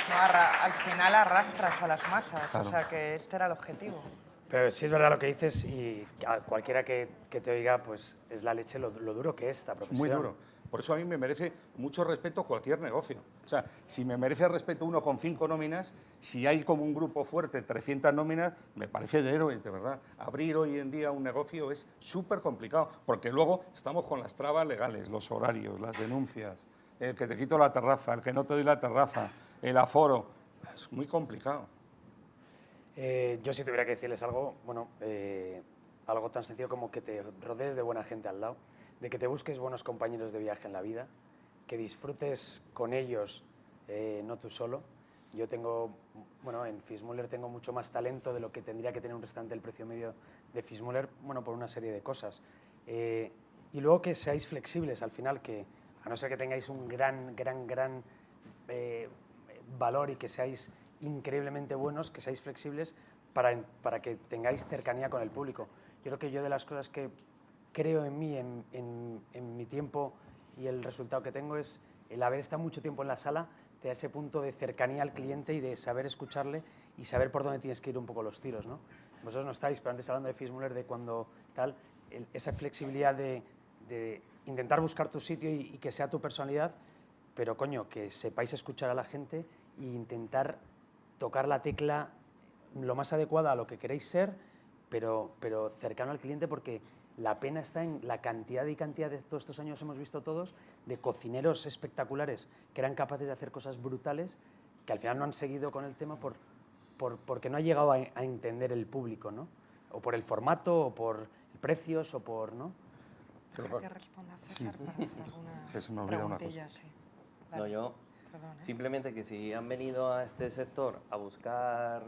No, al final arrastras a las masas, Claro. o sea que este era el objetivo. Pero sí es verdad lo que dices y a cualquiera que te oiga, pues es la leche lo duro que es esta profesión. Muy duro. Por eso a mí me merece mucho respeto cualquier negocio. O sea, si me merece respeto uno con 5 nóminas, si hay como un grupo fuerte 300 nóminas, me parece de héroes, de verdad. Abrir hoy en día un negocio es súper complicado, porque luego estamos con las trabas legales, los horarios, las denuncias, el que te quito la terraza, el que no te doy la terraza, el aforo. Es muy complicado. Yo si tuviera que decirles algo, bueno, algo tan sencillo como que te rodees de buena gente al lado, de que te busques buenos compañeros de viaje en la vida, que disfrutes con ellos, no tú solo. Yo tengo, bueno, en Fitzmüller tengo mucho más talento de lo que tendría que tener un restaurante del precio medio de Fitzmüller, bueno, por una serie de cosas. Y luego que seáis flexibles al final, que a no ser que tengáis un gran valor y que seáis increíblemente buenos, que seáis flexibles para que tengáis cercanía con el público. Yo creo que yo de las cosas que creo en mí, en mi tiempo y el resultado que tengo es el haber estado mucho tiempo en la sala, te da ese punto de cercanía al cliente y de saber escucharle y saber por dónde tienes que ir un poco los tiros, ¿no? Vosotros no estáis, pero antes hablando de Fitzmüller, de cuando tal, esa flexibilidad de intentar buscar tu sitio y que sea tu personalidad, pero coño, que sepáis escuchar a la gente e intentar tocar la tecla lo más adecuada a lo que queréis ser, pero cercano al cliente, porque la pena está en la cantidad de todos estos años hemos visto todos de cocineros espectaculares que eran capaces de hacer cosas brutales que al final no han seguido con el tema porque no ha llegado a entender el público, ¿no? O por el formato, o por precios, o por... ¿no? Deja que responda César para hacer alguna Que se me olvida una preguntilla, sí. No, yo Perdón, ¿eh? simplemente que si han venido a este sector a buscar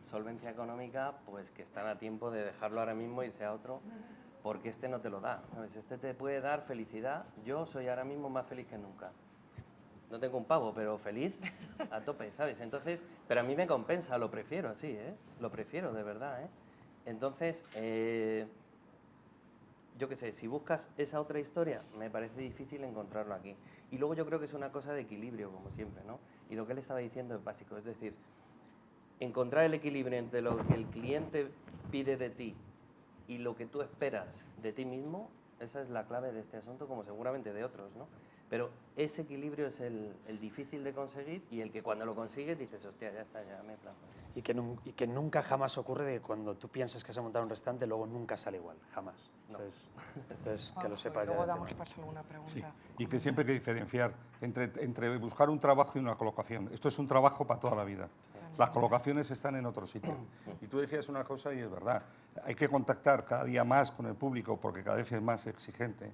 solvencia económica, pues que están a tiempo de dejarlo ahora mismo e irse a otro, porque este no te lo da, ¿sabes? Este te puede dar felicidad. Yo soy ahora mismo más feliz que nunca. No tengo un pavo, pero feliz a tope, ¿sabes? Entonces, pero a mí me compensa, lo prefiero así, ¿eh? Lo prefiero, de verdad, ¿eh? Entonces, yo qué sé, si buscas esa otra historia, me parece difícil encontrarlo aquí. Y luego yo creo que es una cosa de equilibrio, como siempre, ¿no? Y lo que él estaba diciendo es básico, es decir, encontrar el equilibrio entre lo que el cliente pide de ti y lo que tú esperas de ti mismo, esa es la clave de este asunto, como seguramente de otros, ¿no? Pero ese equilibrio es el difícil de conseguir y el que cuando lo consigues dices, hostia, ya está, ya me he plantado. Y que nunca jamás ocurre de cuando tú piensas que has montado un restaurante, luego nunca sale igual, jamás. No. Entonces que lo Juanjo, sepas y ya. luego de damos antemano. paso a alguna pregunta. Sí, y que siempre hay que diferenciar entre buscar un trabajo y una colocación. Esto es un trabajo para toda la vida. Las colocaciones están en otro sitio. Y tú decías una cosa y es verdad. Hay que contactar cada día más con el público porque cada vez es más exigente.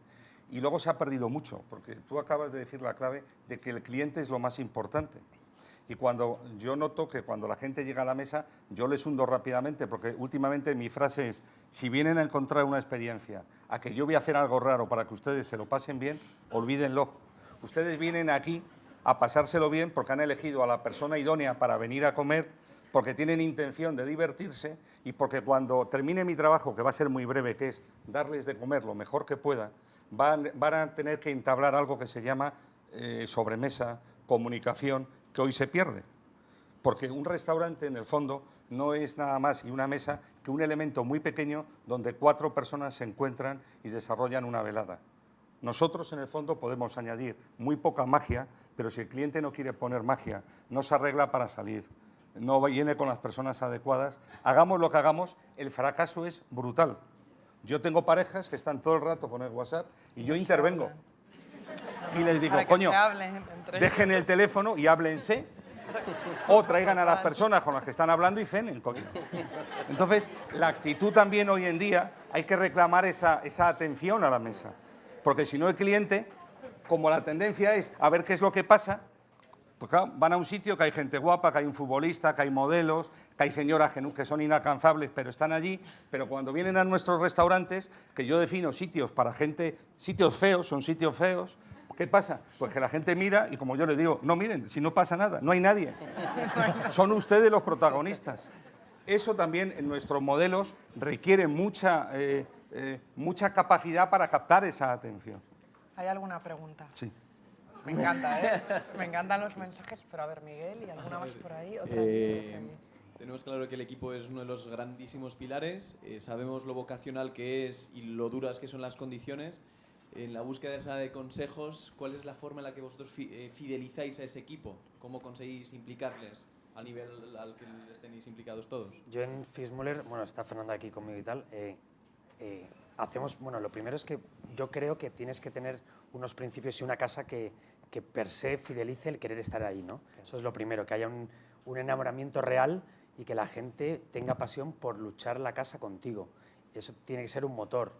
Y luego se ha perdido mucho, porque tú acabas de decir la clave de que el cliente es lo más importante. Y cuando yo noto que cuando la gente llega a la mesa, yo les hundo rápidamente, porque últimamente mi frase es, si vienen a encontrar una experiencia, a que yo voy a hacer algo raro para que ustedes se lo pasen bien, olvídenlo. Ustedes vienen aquí a pasárselo bien porque han elegido a la persona idónea para venir a comer, porque tienen intención de divertirse y porque cuando termine mi trabajo, que va a ser muy breve, que es darles de comer lo mejor que pueda, van a tener que entablar algo que se llama sobremesa, comunicación, que hoy se pierde. Porque un restaurante, en el fondo, no es nada más y una mesa que un elemento muy pequeño donde 4 personas se encuentran y desarrollan una velada. Nosotros, en el fondo, podemos añadir muy poca magia, pero si el cliente no quiere poner magia, no se arregla para salir, no viene con las personas adecuadas, hagamos lo que hagamos, el fracaso es brutal. Yo tengo parejas que están todo el rato con el WhatsApp y yo intervengo. Y les digo, Para que coño, se hablen entre dejen el teléfono y háblense, o traigan a las personas con las que están hablando y cenen, coño. Entonces, la actitud también hoy en día, hay que reclamar esa atención a la mesa. Porque si no el cliente, como la tendencia es a ver qué es lo que pasa, pues claro, van a un sitio que hay gente guapa, que hay un futbolista, que hay modelos, que hay señoras que son inalcanzables, pero están allí. Pero cuando vienen a nuestros restaurantes, que yo defino sitios para gente, sitios feos, son sitios feos, ¿qué pasa? Pues que la gente mira y como yo les digo, no miren, si no pasa nada, no hay nadie. Son ustedes los protagonistas. Eso también en nuestros modelos requiere mucha capacidad para captar esa atención. ¿Hay alguna pregunta? Sí. Me encanta, ¿eh? Me encantan los mensajes, pero a ver, Miguel, ¿y alguna más por ahí? Otra allí. Tenemos claro que el equipo es uno de los grandísimos pilares, sabemos lo vocacional que es y lo duras que son las condiciones. En la búsqueda esa de consejos, ¿cuál es la forma en la que vosotros fidelizáis a ese equipo? ¿Cómo conseguís implicarles a nivel al que estéis implicados todos? Yo en Fitzmüller, bueno, está Fernanda aquí conmigo y tal, hacemos, bueno, lo primero es que yo creo que tienes que tener unos principios y una casa que per se fidelice el querer estar ahí, ¿no? Eso es lo primero, que haya un enamoramiento real y que la gente tenga pasión por luchar la casa contigo. Eso tiene que ser un motor.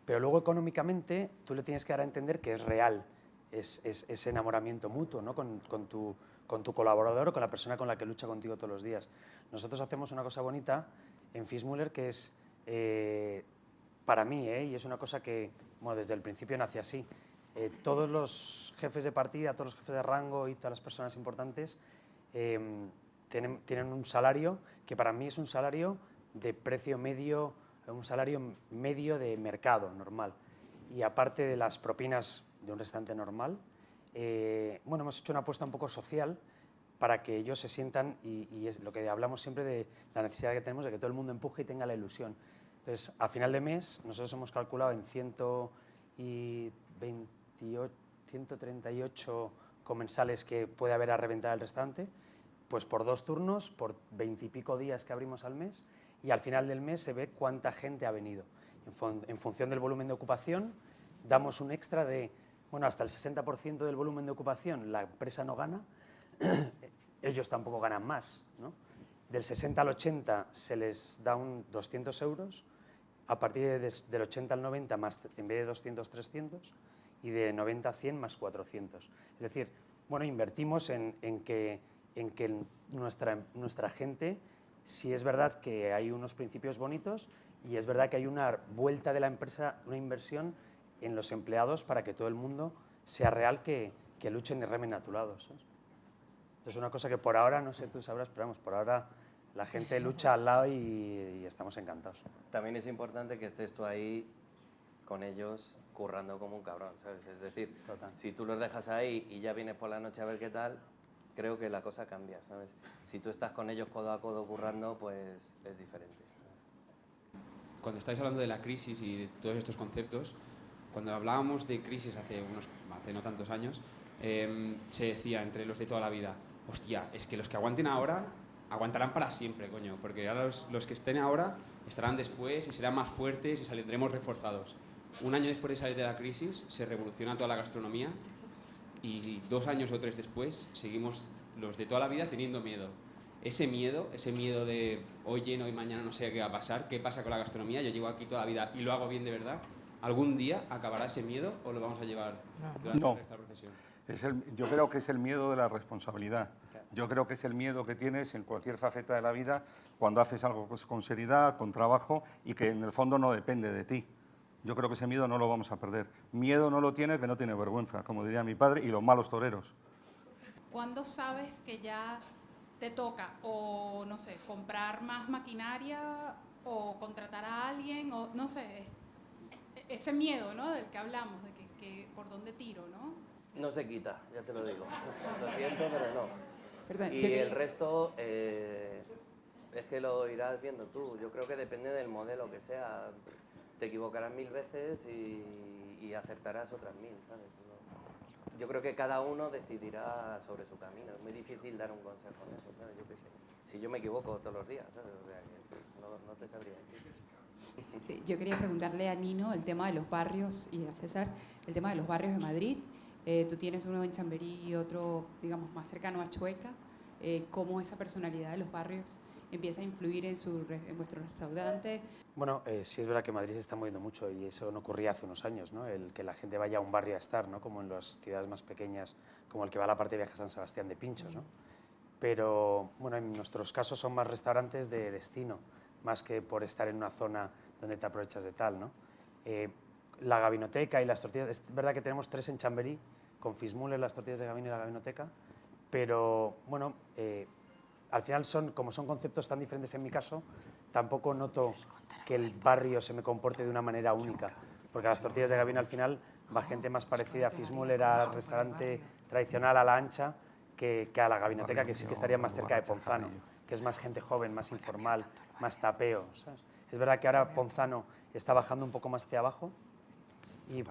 Pero luego económicamente tú le tienes que dar a entender que es real, es ese enamoramiento mutuo, ¿no? con tu colaborador o con la persona con la que lucha contigo todos los días. Nosotros hacemos una cosa bonita en Fitzmüller que es, para mí, y es una cosa que bueno, desde el principio nace así, todos los jefes de partida, todos los jefes de rango y todas las personas importantes tienen un salario que para mí es un salario de precio medio, un salario medio de mercado normal. Y aparte de las propinas de un restaurante normal, bueno, hemos hecho una apuesta un poco social para que ellos se sientan, y es lo que hablamos siempre de la necesidad que tenemos de que todo el mundo empuje y tenga la ilusión. Entonces, a final de mes, nosotros hemos calculado en 138 comensales que puede haber a reventar el restaurante, pues por 2 turnos, por 20 y pico días que abrimos al mes, y al final del mes se ve cuánta gente ha venido. En función del volumen de ocupación, damos un extra de, bueno, hasta el 60% del volumen de ocupación la empresa no gana, ellos tampoco ganan más, ¿no? Del 60 al 80 se les da 200 euros, a partir del 80 al 90 más, en vez de 200, 300, y de 90 a 100 más 400. Es decir, bueno, invertimos en que nuestra gente, sí es verdad que hay unos principios bonitos y es verdad que hay una vuelta de la empresa, una inversión en los empleados para que todo el mundo sea real, que luchen y remen a tu lado, ¿sabes? Entonces, una cosa que por ahora, no sé, tú sabrás, pero vamos, por ahora la gente lucha al lado y estamos encantados. También es importante que estés tú ahí con ellos currando como un cabrón, ¿sabes? Es decir, Total. si tú los dejas ahí y ya vienes por la noche a ver qué tal, creo que la cosa cambia, ¿sabes? Si tú estás con ellos codo a codo currando, pues es diferente. Cuando estáis hablando de la crisis y de todos estos conceptos, cuando hablábamos de crisis hace no tantos años, se decía entre los de toda la vida, hostia, es que los que aguanten ahora aguantarán para siempre, coño, porque ahora los que estén ahora estarán después y serán más fuertes y saldremos reforzados. Un año después de salir de la crisis se revoluciona toda la gastronomía y 2 años o 3 después seguimos los de toda la vida teniendo miedo. Ese miedo de hoy lleno y mañana no sé qué va a pasar, qué pasa con la gastronomía, yo llevo aquí toda la vida y lo hago bien de verdad, ¿algún día acabará ese miedo o lo vamos a llevar durante No. esta profesión? Yo creo que es el miedo de la responsabilidad. Yo creo que es el miedo que tienes en cualquier faceta de la vida cuando haces algo con seriedad, con trabajo y que en el fondo no depende de ti. Yo creo que ese miedo no lo vamos a perder. Miedo no lo tiene el que no tiene vergüenza, como diría mi padre, y los malos toreros. ¿Cuándo sabes que ya te toca o, no sé, comprar más maquinaria o contratar a alguien o, no sé, ese miedo, ¿no?, del que hablamos, de que por dónde tiro, ¿no? No se quita, ya te lo digo. Lo siento, pero no. Perdón, Y yo quería- el resto es que lo irás viendo tú. Yo creo que depende del modelo que sea. Te equivocarás 1000 veces y acertarás otras 1000, ¿sabes? No. Yo creo que cada uno decidirá sobre su camino. Es muy difícil dar un consejo en eso, ¿sabes? Yo qué sé. Si yo me equivoco todos los días, ¿sabes? O sea, que no te sabría decir. Sí, yo quería preguntarle a Nino el tema de los barrios y a César el tema de los barrios de Madrid. Tú tienes uno en Chamberí y otro, digamos, más cercano a Chueca. ¿Cómo esa personalidad de los barrios empieza a influir en vuestro restaurante? Bueno, sí es verdad que Madrid se está moviendo mucho y eso no ocurría hace unos años, ¿no? El que la gente vaya a un barrio a estar, ¿no?, como en las ciudades más pequeñas, como el que va a la parte de Viaje a San Sebastián de Pinchos, ¿no? Pero, bueno, en nuestros casos son más restaurantes de destino, más que por estar en una zona donde te aprovechas de tal, ¿no? La Gabinoteca y las tortillas, es verdad que tenemos 3 en Chamberí, con Fismule, las tortillas de Gabino y la Gabinoteca, pero, bueno, al final como son conceptos tan diferentes en mi caso, tampoco noto que el barrio se me comporte de una manera única, porque a las tortillas de Gabino al final va gente más parecida a Fismule, era restaurante tradicional a la ancha, que a la Gabinoteca, que sí que estaría más cerca de Ponzano, que es más gente joven, más informal, más tapeo, ¿sabes? Es verdad que ahora Ponzano está bajando un poco más hacia abajo y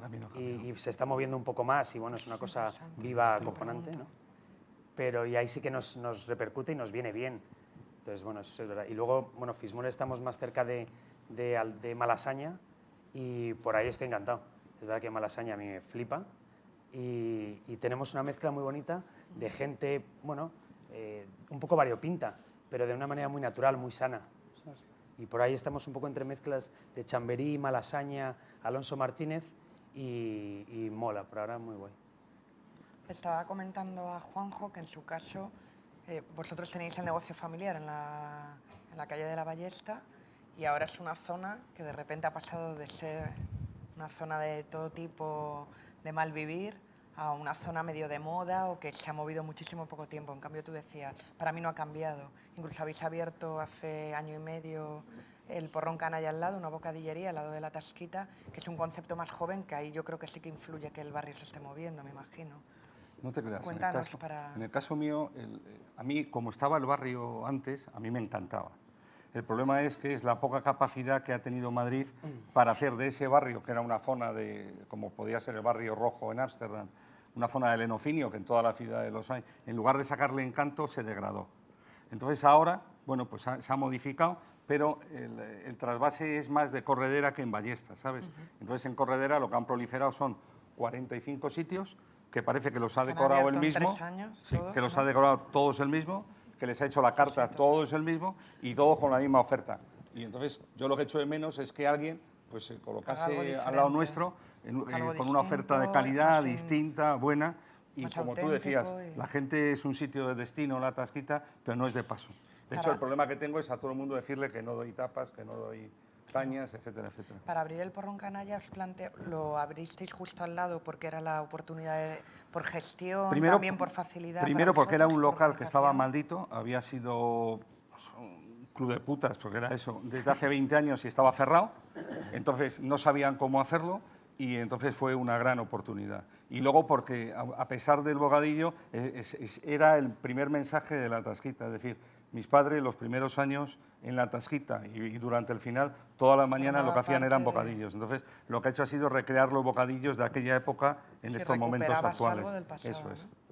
se está moviendo un poco más y bueno, es una cosa viva, acojonante, ¿no? Pero y ahí sí que nos repercute y nos viene bien. Entonces, bueno, eso es verdad. Y luego, bueno, Fismule estamos más cerca de Malasaña y por ahí estoy encantado. Es verdad que Malasaña a mí me flipa y tenemos una mezcla muy bonita de gente, bueno, un poco variopinta, pero de una manera muy natural, muy sana, ¿sabes? Y por ahí estamos un poco entre mezclas de Chamberí, Malasaña, Alonso Martínez y mola, por ahora muy guay. Estaba comentando a Juanjo que en su caso vosotros tenéis el negocio familiar en la calle de la Ballesta y ahora es una zona que de repente ha pasado de ser una zona de todo tipo de mal vivir a una zona medio de moda o que se ha movido muchísimo en poco tiempo. En cambio, tú decías, para mí no ha cambiado. Incluso habéis abierto hace año y medio el Porrón Canalla al lado, una bocadillería al lado de la Tasquita, que es un concepto más joven, que ahí yo creo que sí que influye que el barrio se esté moviendo, me imagino. No te creas. Cuéntanos En el caso mío, a mí, como estaba el barrio antes, a mí me encantaba. El problema es que es la poca capacidad que ha tenido Madrid para hacer de ese barrio, que era una zona como podía ser el barrio rojo en Ámsterdam, una zona de lenocinio, que en toda la ciudad de los hay, en lugar de sacarle encanto, se degradó. Entonces ahora, bueno, pues se ha modificado, pero el trasvase es más de corredera que en Ballesta, ¿sabes? Entonces en corredera lo que han proliferado son 45 sitios, que parece que los ha decorado el mismo, 3 años, sí, todos, que los ¿no? ha decorado todos el mismo, que les ha hecho la carta todos el mismo y todos con la misma oferta. Y entonces yo lo que echo de menos es que alguien pues se Algo colocase diferente. al lado nuestro con una oferta de calidad así. distinta, buena, Y más como tú auténtico decías, y- la gente es un sitio de destino, la Tasquita, pero no es de paso. De hecho, Para- el problema que tengo es a todo el mundo decirle que no doy tapas, que no doy cañas, etcétera, etcétera. Para abrir el Porrón Canalla lo abristeis justo al lado porque era la oportunidad por gestión, también por facilidad. Primero para porque era un vosotros, por local que estaba organización. maldito, había sido pues, un club de putas, porque era eso, desde hace 20 años y estaba cerrado, entonces no sabían cómo hacerlo y entonces fue una gran oportunidad. Y luego porque a pesar del bocadillo era el primer mensaje de la Tasquita, es decir, mis padres los primeros años en la Tasquita y durante el final, toda la mañana lo que hacían eran bocadillos. Entonces, lo que ha hecho ha sido recrear los bocadillos de aquella época en Si estos momentos recuperabas actuales. algo del pasado, Eso es. ¿no?